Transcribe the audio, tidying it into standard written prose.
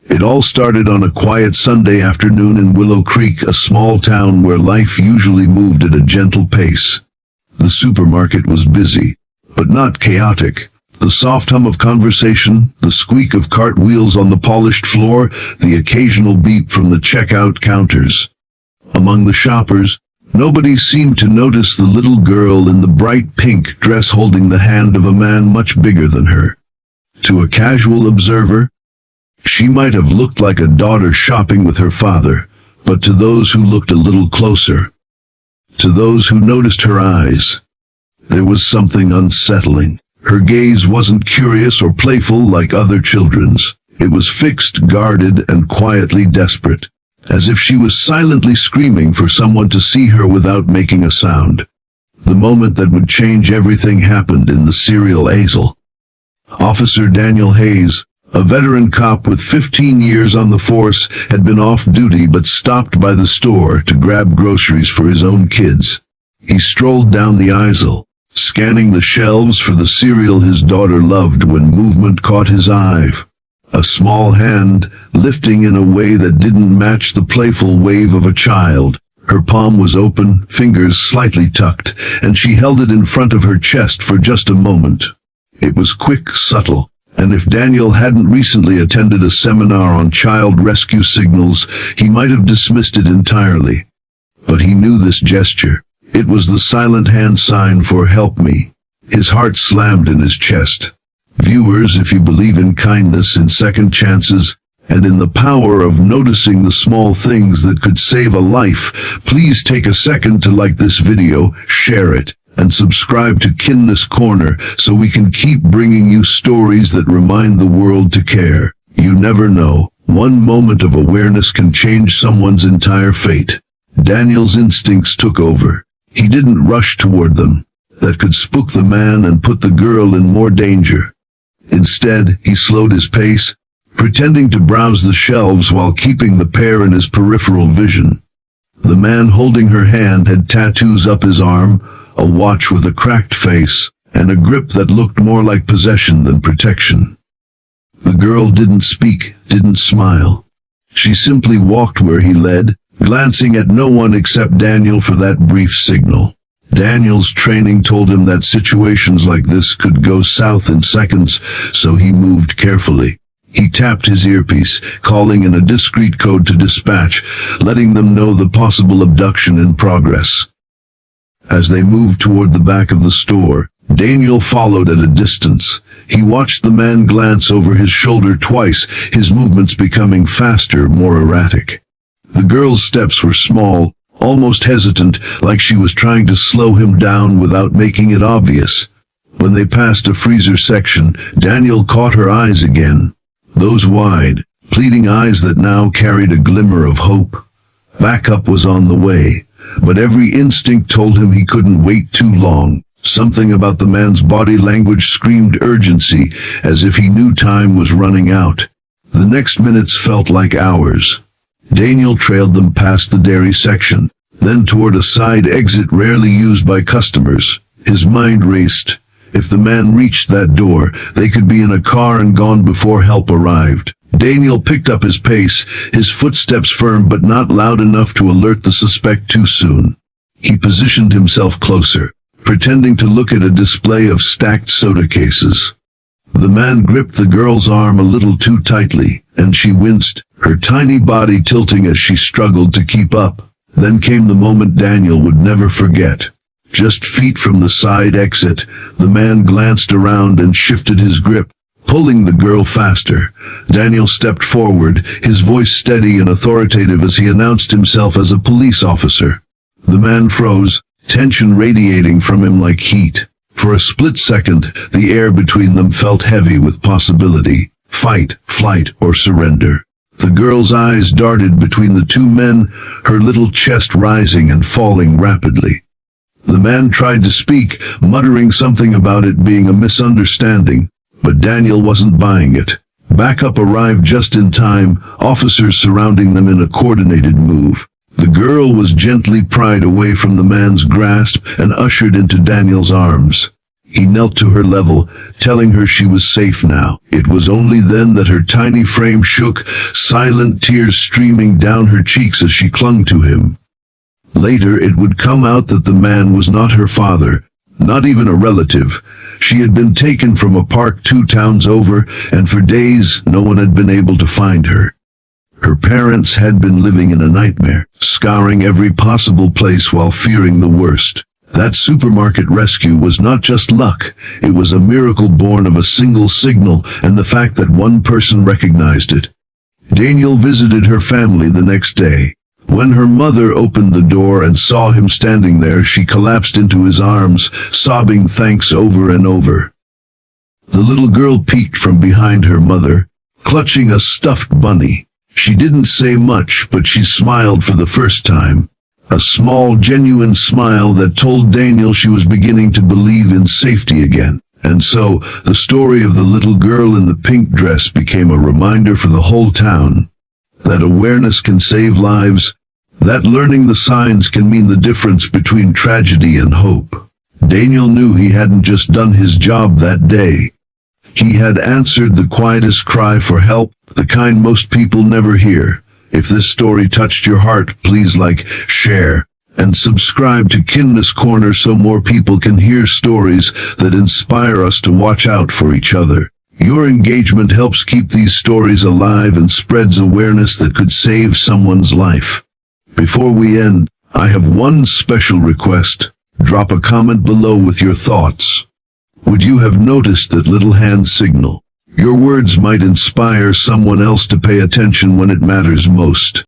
It all started on a quiet Sunday afternoon in Willow Creek, a small town where life usually moved at a gentle pace. The supermarket was busy, but not chaotic. The soft hum of conversation, the squeak of cart wheels on the polished floor, the occasional beep from the checkout counters. Among the shoppers, nobody seemed to notice the little girl in the bright pink dress holding the hand of a man much bigger than her. To a casual observer, she might have looked like a daughter shopping with her father, but to those who looked a little closer, to those who noticed her eyes, there was something unsettling. Her gaze wasn't curious or playful like other children's. It was fixed, guarded, and quietly desperate, as if she was silently screaming for someone to see her without making a sound. The moment that would change everything happened in the Serial Azel. Officer Daniel Hayes, a veteran cop with 15 years on the force, had been off duty but stopped by the store to grab groceries for his own kids. He strolled down the aisle, scanning the shelves for the cereal his daughter loved when movement caught his eye. A small hand, lifting in a way that didn't match the playful wave of a child. Her palm was open, fingers slightly tucked, and she held it in front of her chest for just a moment. It was quick, subtle, and if Daniel hadn't recently attended a seminar on child rescue signals, he might have dismissed it entirely. But he knew this gesture. It was the silent hand sign for "help me." His heart slammed in his chest. Viewers, if you believe in kindness, in second chances, and in the power of noticing the small things that could save a life, please take a second to like this video, share it, and subscribe to Kindness Corner so we can keep bringing you stories that remind the world to care. You never know, one moment of awareness can change someone's entire fate. Daniel's instincts took over. He didn't rush toward them. That could spook the man and put the girl in more danger. Instead, he slowed his pace, pretending to browse the shelves while keeping the pair in his peripheral vision. The man holding her hand had tattoos up his arm, a watch with a cracked face, and a grip that looked more like possession than protection. The girl didn't speak, didn't smile. She simply walked where he led, glancing at no one except Daniel for that brief signal. Daniel's training told him that situations like this could go south in seconds, so he moved carefully. He tapped his earpiece, calling in a discreet code to dispatch, letting them know the possible abduction in progress. As they moved toward the back of the store, Daniel followed at a distance. He watched the man glance over his shoulder twice, his movements becoming faster, more erratic. The girl's steps were small, almost hesitant, like she was trying to slow him down without making it obvious. When they passed a freezer section, Daniel caught her eyes again. Those wide, pleading eyes that now carried a glimmer of hope. Backup was on the way, but every instinct told him he couldn't wait too long. Something about the man's body language screamed urgency, as if he knew time was running out. The next minutes felt like hours. Daniel trailed them past the dairy section, then toward a side exit rarely used by customers. His mind raced. If the man reached that door, they could be in a car and gone before help arrived. Daniel picked up his pace, his footsteps firm but not loud enough to alert the suspect too soon. He positioned himself closer, pretending to look at a display of stacked soda cases. The man gripped the girl's arm a little too tightly, and she winced, her tiny body tilting as she struggled to keep up. Then came the moment Daniel would never forget. Just feet from the side exit, the man glanced around and shifted his grip, pulling the girl faster. Daniel stepped forward, his voice steady and authoritative as he announced himself as a police officer. The man froze, tension radiating from him like heat. For a split second, the air between them felt heavy with possibility. Fight, flight, or surrender. The girl's eyes darted between the two men, her little chest rising and falling rapidly. The man tried to speak, muttering something about it being a misunderstanding, but Daniel wasn't buying it. Backup arrived just in time, officers surrounding them in a coordinated move. The girl was gently pried away from the man's grasp and ushered into Daniel's arms. He knelt to her level, telling her she was safe now. It was only then that her tiny frame shook, silent tears streaming down her cheeks as she clung to him. Later it would come out that the man was not her father, not even a relative. She had been taken from a park 2 towns over, and for days no one had been able to find her. Her parents had been living in a nightmare, scouring every possible place while fearing the worst. That supermarket rescue was not just luck, it was a miracle born of a single signal and the fact that one person recognized it. Daniel visited her family the next day. When her mother opened the door and saw him standing there, she collapsed into his arms, sobbing thanks over and over. The little girl peeked from behind her mother, clutching a stuffed bunny. She didn't say much, but she smiled for the first time. A small, genuine smile that told Daniel she was beginning to believe in safety again. And so, the story of the little girl in the pink dress became a reminder for the whole town that awareness can save lives, that learning the signs can mean the difference between tragedy and hope. Daniel knew he hadn't just done his job that day. He had answered the quietest cry for help, the kind most people never hear. If this story touched your heart, please like, share, and subscribe to Kindness Corner so more people can hear stories that inspire us to watch out for each other. Your engagement helps keep these stories alive and spreads awareness that could save someone's life. Before we end, I have one special request. Drop a comment below with your thoughts. Would you have noticed that little hand signal? Your words might inspire someone else to pay attention when it matters most.